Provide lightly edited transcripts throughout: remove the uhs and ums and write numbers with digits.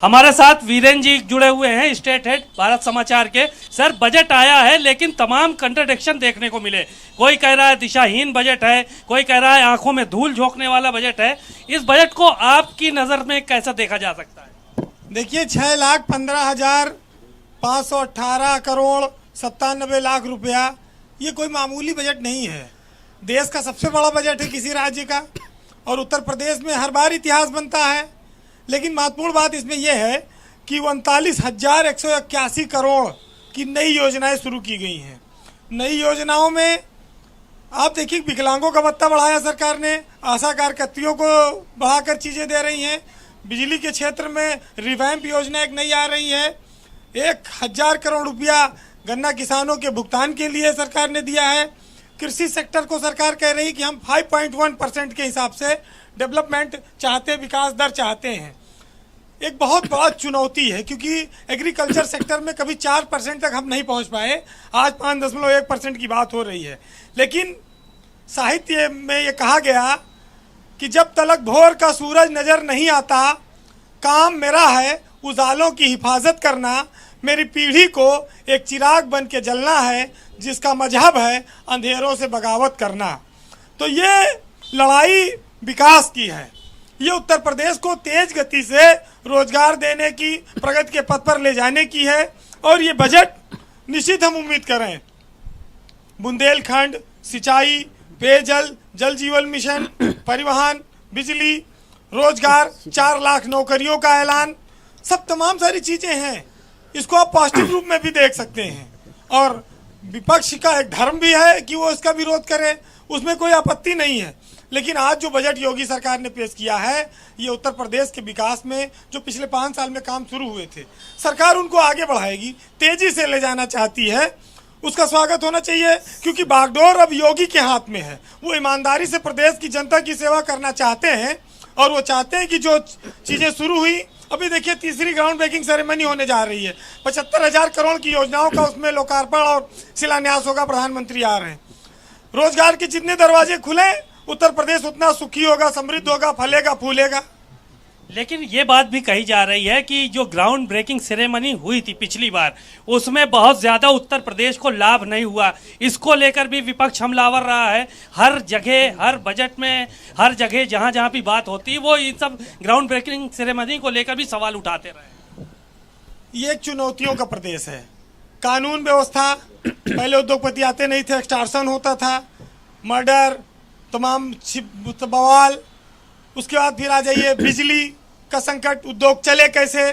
हमारे साथ वीरेन जी जुड़े हुए हैं, स्टेट हेड भारत समाचार के। सर, बजट आया है लेकिन तमाम कंट्राडिक्शन देखने को मिले। कोई कह रहा है दिशाहीन बजट है, कोई कह रहा है आंखों में धूल झोंकने वाला बजट है। इस बजट को आपकी नज़र में कैसा देखा जा सकता है? देखिए, 6,15,518 करोड़ 97 लाख रुपया, ये कोई मामूली बजट नहीं है। देश का सबसे बड़ा बजट है किसी राज्य का, और उत्तर प्रदेश में हर बार इतिहास बनता है। लेकिन महत्वपूर्ण बात इसमें यह है कि 39,181 करोड़ की नई योजनाएं शुरू की गई हैं। नई योजनाओं में आप देखिए, विकलांगों का भत्ता बढ़ाया सरकार ने, आशा कार्यकर्तियों को बढ़ाकर चीज़ें दे रही हैं। बिजली के क्षेत्र में रिवैम्प योजना एक नई आ रही है। 1,000 करोड़ रुपया गन्ना किसानों के भुगतान के लिए सरकार ने दिया है। कृषि सेक्टर को सरकार कह रही है कि हम 5.1% के हिसाब से डेवलपमेंट चाहते, विकास दर चाहते हैं। एक बहुत बड़ा चुनौती है, क्योंकि एग्रीकल्चर सेक्टर में कभी 4% तक हम नहीं पहुंच पाए। आज 5.1% की बात हो रही है। लेकिन साहित्य में ये कहा गया कि जब तलक भोर का सूरज नज़र नहीं आता, काम मेरा है उजालों की हिफाजत करना, मेरी पीढ़ी को एक चिराग बन के जलना है, जिसका मजहब है अंधेरों से बगावत करना। तो ये लड़ाई विकास की है। ये उत्तर प्रदेश को तेज गति से रोजगार देने की, प्रगति के पथ पर ले जाने की है। और ये बजट निश्चित हम उम्मीद करें बुंदेलखंड, सिंचाई, पेयजल, जल जीवन मिशन, परिवहन, बिजली, रोजगार, 4 लाख नौकरियों का ऐलान, सब तमाम सारी चीज़ें हैं। इसको आप पॉजिटिव रूप में भी देख सकते हैं। और विपक्ष का एक धर्म भी है कि वो इसका विरोध करे, उसमें कोई आपत्ति नहीं है। लेकिन आज जो बजट योगी सरकार ने पेश किया है, ये उत्तर प्रदेश के विकास में जो पिछले 5 साल में काम शुरू हुए थे, सरकार उनको आगे बढ़ाएगी, तेजी से ले जाना चाहती है। उसका स्वागत होना चाहिए, क्योंकि बागडोर अब योगी के हाथ में है। वो ईमानदारी से प्रदेश की जनता की सेवा करना चाहते हैं, और वो चाहते हैं कि जो चीज़ें शुरू हुई, अभी देखिए तीसरी ग्राउंड ब्रेकिंग सेरेमनी होने जा रही है। 75,000 करोड़ की योजनाओं का उसमें लोकार्पण और शिलान्यास होगा। प्रधानमंत्री आ रहे हैं। रोजगार के जितने दरवाजे खुले, उत्तर प्रदेश उतना सुखी होगा, समृद्ध होगा, फलेगा फूलेगा। लेकिन ये बात भी कही जा रही है कि जो ग्राउंड ब्रेकिंग सेरेमनी हुई थी पिछली बार, उसमें बहुत ज़्यादा उत्तर प्रदेश को लाभ नहीं हुआ। इसको लेकर भी विपक्ष हमलावर रहा है। हर जगह, हर बजट में, हर जगह जहाँ जहाँ भी बात होती है, वो इन सब ग्राउंड ब्रेकिंग सेरेमनी को लेकर भी सवाल उठाते रहे। ये एक चुनौतियों का प्रदेश है। कानून व्यवस्था, पहले उद्योगपति आते नहीं थे, एक्सटॉर्शन होता था, मर्डर, तमाम बवाल। उसके बाद फिर आ जाइए बिजली का संकट, उद्योग चले कैसे,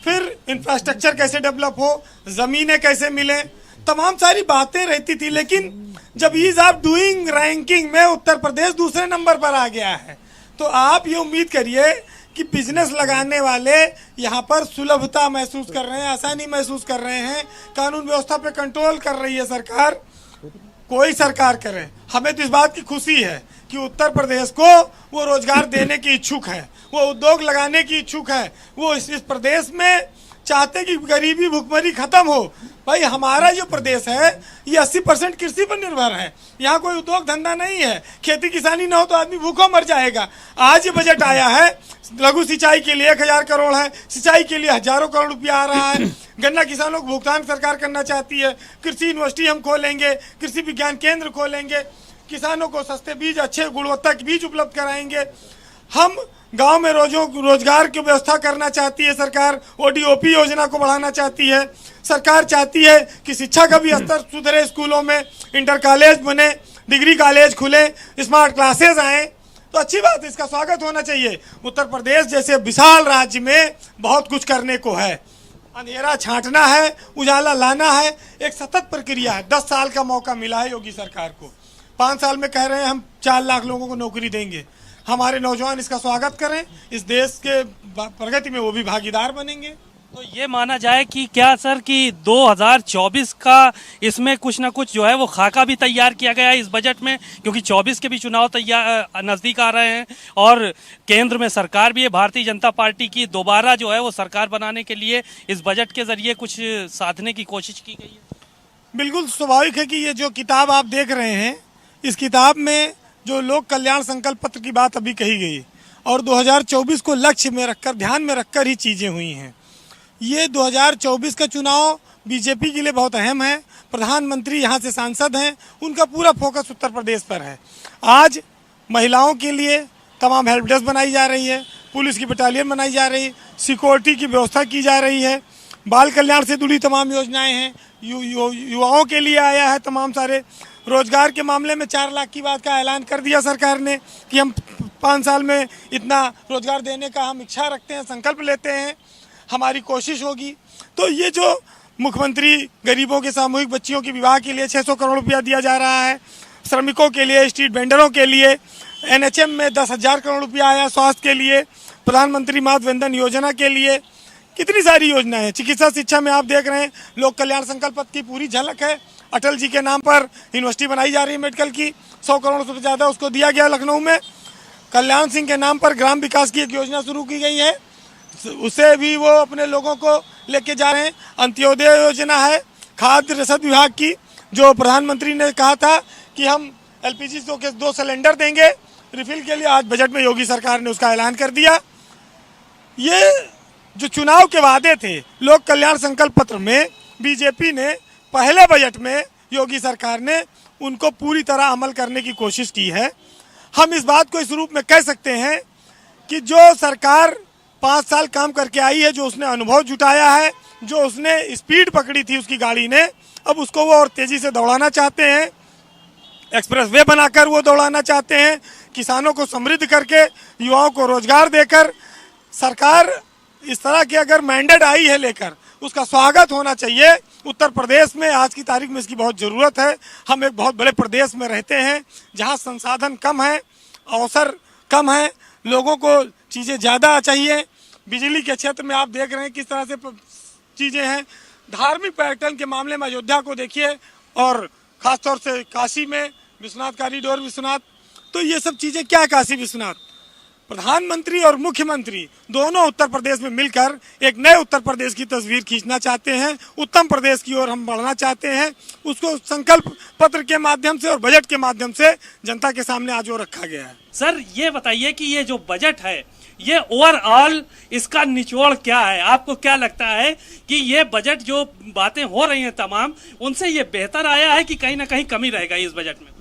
फिर इंफ्रास्ट्रक्चर कैसे डेवलप हो, ज़मीनें कैसे मिले, तमाम सारी बातें रहती थी। लेकिन जब ईज ऑफ डूइंग रैंकिंग में उत्तर प्रदेश दूसरे नंबर पर आ गया है, तो आप ये उम्मीद करिए कि बिजनेस लगाने वाले यहाँ पर सुलभता महसूस कर रहे हैं, आसानी महसूस कर रहे हैं। कानून व्यवस्था पे कंट्रोल कर रही है सरकार, कोई सरकार करे। हमें तो इस बात की खुशी है कि उत्तर प्रदेश को वो रोजगार देने की इच्छुक है, वो उद्योग लगाने की इच्छुक है। वो इस प्रदेश में चाहते कि गरीबी, भुखमरी खत्म हो। भाई, हमारा जो प्रदेश है ये 80% कृषि पर निर्भर है। यहाँ कोई उद्योग धंधा नहीं है। खेती किसानी ना हो तो आदमी भूखों मर जाएगा। आज ये बजट आया है, लघु सिंचाई के लिए 1,000 करोड़ है, सिंचाई के लिए हजारों करोड़ रुपया आ रहा है। गन्ना किसानों को भुगतान सरकार करना चाहती है। कृषि यूनिवर्सिटी हम खोलेंगे, कृषि विज्ञान केंद्र खोलेंगे, किसानों को सस्ते बीज, अच्छे गुणवत्ता के बीज उपलब्ध कराएंगे। हम गांव में रोजगार की व्यवस्था करना चाहती है सरकार। ODOP योजना को बढ़ाना चाहती है सरकार। चाहती है कि शिक्षा का भी स्तर सुधरे, स्कूलों में इंटर कॉलेज बने, डिग्री कॉलेज खुले, स्मार्ट क्लासेज आए, तो अच्छी बात है, इसका स्वागत होना चाहिए। उत्तर प्रदेश जैसे विशाल राज्य में बहुत कुछ करने को है। अंधेरा छांटना है, उजाला लाना है, एक सतत प्रक्रिया है। 10 साल का मौका मिला है योगी सरकार को। 5 साल में कह रहे हैं हम 4 लाख लोगों को नौकरी देंगे। हमारे नौजवान इसका स्वागत करें, इस देश के प्रगति में वो भी भागीदार बनेंगे। तो ये माना जाए कि क्या सर कि 2024 का इसमें कुछ ना कुछ जो है वो खाका भी तैयार किया गया है इस बजट में, क्योंकि 24 के भी चुनाव तैयार नज़दीक आ रहे हैं और केंद्र में सरकार भी है भारतीय जनता पार्टी की। दोबारा जो है वो सरकार बनाने के लिए इस बजट के ज़रिए कुछ साधने की कोशिश की गई है। बिल्कुल स्वाभाविक है कि ये जो किताब आप देख रहे हैं, इस किताब में जो लोक कल्याण संकल्प पत्र की बात अभी कही गई, और 2024 को लक्ष्य में रखकर, ध्यान में रखकर ही चीज़ें हुई हैं। ये 2024 का चुनाव बीजेपी के लिए बहुत अहम है। प्रधानमंत्री यहाँ से सांसद हैं, उनका पूरा फोकस उत्तर प्रदेश पर है। आज महिलाओं के लिए तमाम हेल्प डेस्क बनाई जा रही है, पुलिस की बटालियन बनाई जा रही है, सिक्योरिटी की व्यवस्था की जा रही है, बाल कल्याण से जुड़ी तमाम योजनाएं हैं, युवाओं के लिए आया है तमाम सारे। रोजगार के मामले में 4 लाख की बात का ऐलान कर दिया सरकार ने कि हम 5 साल में इतना रोजगार देने का हम इच्छा रखते हैं, संकल्प लेते हैं, हमारी कोशिश होगी। तो ये जो मुख्यमंत्री गरीबों के सामूहिक बच्चियों के विवाह के लिए 600 करोड़ रुपया दिया जा रहा है, श्रमिकों के लिए, स्ट्रीट वेंडरों के लिए, NHM में 10,000 करोड़ रुपया आया, स्वास्थ्य के लिए, प्रधानमंत्री मातृ वंदन योजना के लिए, कितनी सारी योजनाएं हैं। चिकित्सा शिक्षा में आप देख रहे हैं, लोक कल्याण संकल्प पत्र की पूरी झलक है। अटल जी के नाम पर यूनिवर्सिटी बनाई जा रही है मेडिकल की, 100 करोड़ से ज़्यादा उसको दिया गया लखनऊ में। कल्याण सिंह के नाम पर ग्राम विकास की एक योजना शुरू की गई है, उसे भी वो अपने लोगों को लेके जा रहे हैं। अंत्योदय योजना है खाद्य रसद विभाग की, जो प्रधानमंत्री ने कहा था कि हम LPG के 2 सिलेंडर देंगे रिफिल के लिए, आज बजट में योगी सरकार ने उसका ऐलान कर दिया। ये जो चुनाव के वादे थे लोक कल्याण संकल्प पत्र में, बीजेपी ने पहले बजट में, योगी सरकार ने उनको पूरी तरह अमल करने की कोशिश की है। हम इस बात को इस रूप में कह सकते हैं कि जो सरकार 5 साल काम करके आई है, जो उसने अनुभव जुटाया है, जो उसने स्पीड पकड़ी थी उसकी गाड़ी ने, अब उसको वो और तेजी से दौड़ाना चाहते हैं। एक्सप्रेस वे बनाकर वो दौड़ाना चाहते हैं, किसानों को समृद्ध करके, युवाओं को रोजगार देकर। सरकार इस तरह की अगर मैंडेट आई है लेकर, उसका स्वागत होना चाहिए। उत्तर प्रदेश में आज की तारीख में इसकी बहुत ज़रूरत है। हम एक बहुत बड़े प्रदेश में रहते हैं जहां संसाधन कम है, अवसर कम है, लोगों को चीज़ें ज़्यादा चाहिए। बिजली के क्षेत्र में आप देख रहे हैं किस तरह से चीज़ें हैं। धार्मिक पर्यटन के मामले में अयोध्या को देखिए, और ख़ासतौर से काशी में विश्वनाथ कॉरिडोर, विश्वनाथ, तो ये सब चीज़ें क्या काशी विश्वनाथ, प्रधानमंत्री और मुख्यमंत्री दोनों उत्तर प्रदेश में मिलकर एक नए उत्तर प्रदेश की तस्वीर खींचना चाहते हैं। उत्तम प्रदेश की ओर हम बढ़ना चाहते हैं। उसको संकल्प पत्र के माध्यम से और बजट के माध्यम से जनता के सामने आज वो रखा गया है। सर ये बताइए कि ये जो बजट है, ये ओवरऑल इसका निचोड़ क्या है? आपको क्या लगता है कि ये बजट जो बातें हो रही हैं तमाम, उनसे ये बेहतर आया है कि कहीं ना कहीं कमी रहेगा इस बजट में?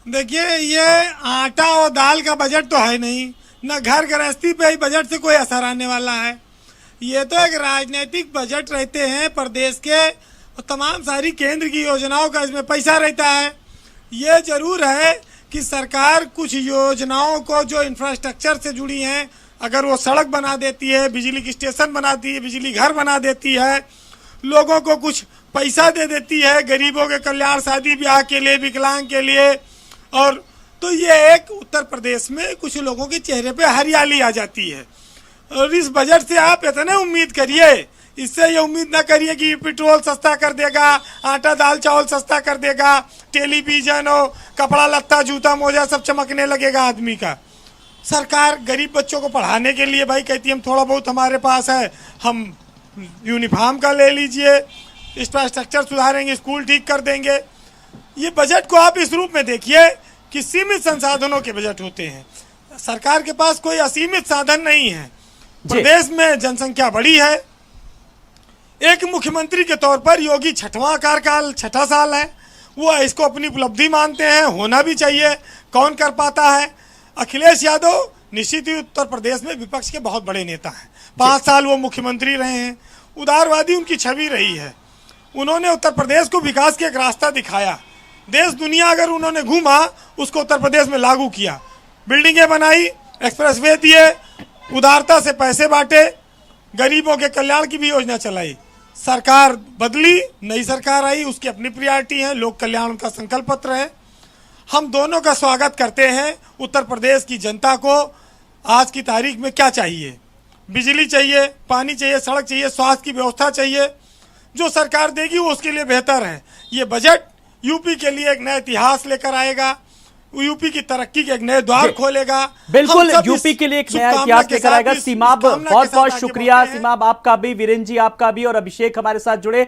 देखिए, ये आटा और दाल का बजट तो है नहीं, न घर गृहस्थी पे ही बजट से कोई असर आने वाला है। ये तो एक राजनीतिक बजट रहते हैं प्रदेश के, और तमाम सारी केंद्र की योजनाओं का इसमें पैसा रहता है। ये जरूर है कि सरकार कुछ योजनाओं को जो इंफ्रास्ट्रक्चर से जुड़ी हैं, अगर वो सड़क बना देती है, बिजली की स्टेशन बनाती है, बिजली घर बना देती है, लोगों को कुछ पैसा दे देती है, गरीबों के कल्याण, शादी ब्याह के लिए, विकलांग के लिए, और तो ये एक उत्तर प्रदेश में कुछ लोगों के चेहरे पे हरियाली आ जाती है। और इस बजट से आप इतने उम्मीद करिए, इससे ये उम्मीद ना करिए कि पेट्रोल सस्ता कर देगा, आटा दाल चावल सस्ता कर देगा, टेलीविजन और कपड़ा लत्ता जूता मोजा सब चमकने लगेगा आदमी का। सरकार गरीब बच्चों को पढ़ाने के लिए भाई कहती है हम थोड़ा बहुत हमारे पास है, हम यूनिफॉर्म का ले लीजिए, इंफ्रास्ट्रक्चर सुधारेंगे, स्कूल ठीक कर देंगे। ये बजट को आप इस रूप में देखिए कि सीमित संसाधनों के बजट होते हैं। सरकार के पास कोई असीमित साधन नहीं है। प्रदेश में जनसंख्या बड़ी है। एक मुख्यमंत्री के तौर पर योगी 6वां कार्यकाल, 6ठा साल है, वो इसको अपनी उपलब्धि मानते हैं, होना भी चाहिए। कौन कर पाता है? अखिलेश यादव निश्चित ही उत्तर प्रदेश में विपक्ष के बहुत बड़े नेता हैं। 5 साल वो मुख्यमंत्री रहे हैं, उदारवादी उनकी छवि रही है। उन्होंने उत्तर प्रदेश को विकास के एक रास्ता दिखाया। देश दुनिया अगर उन्होंने घूमा, उसको उत्तर प्रदेश में लागू किया। बिल्डिंगें बनाई, एक्सप्रेसवे दिए, उदारता से पैसे बांटे, गरीबों के कल्याण की भी योजना चलाई। सरकार बदली, नई सरकार आई, उसकी अपनी प्रियॉरिटी है, लोक कल्याण उनका संकल्प पत्र है। हम दोनों का स्वागत करते हैं। उत्तर प्रदेश की जनता को आज की तारीख में क्या चाहिए? बिजली चाहिए, पानी चाहिए, सड़क चाहिए, स्वास्थ्य की व्यवस्था चाहिए। जो सरकार देगी वो उसके लिए बेहतर है। ये बजट यूपी के लिए एक नया इतिहास लेकर आएगा, यूपी की तरक्की के एक नए द्वार खोलेगा। बिल्कुल, यूपी के लिए एक नया इतिहास लेकर आएगा। सीमाब, बहुत बहुत शुक्रिया। सीमाब आपका भी, वीरेंद्र जी आपका भी, और अभिषेक हमारे साथ जुड़े।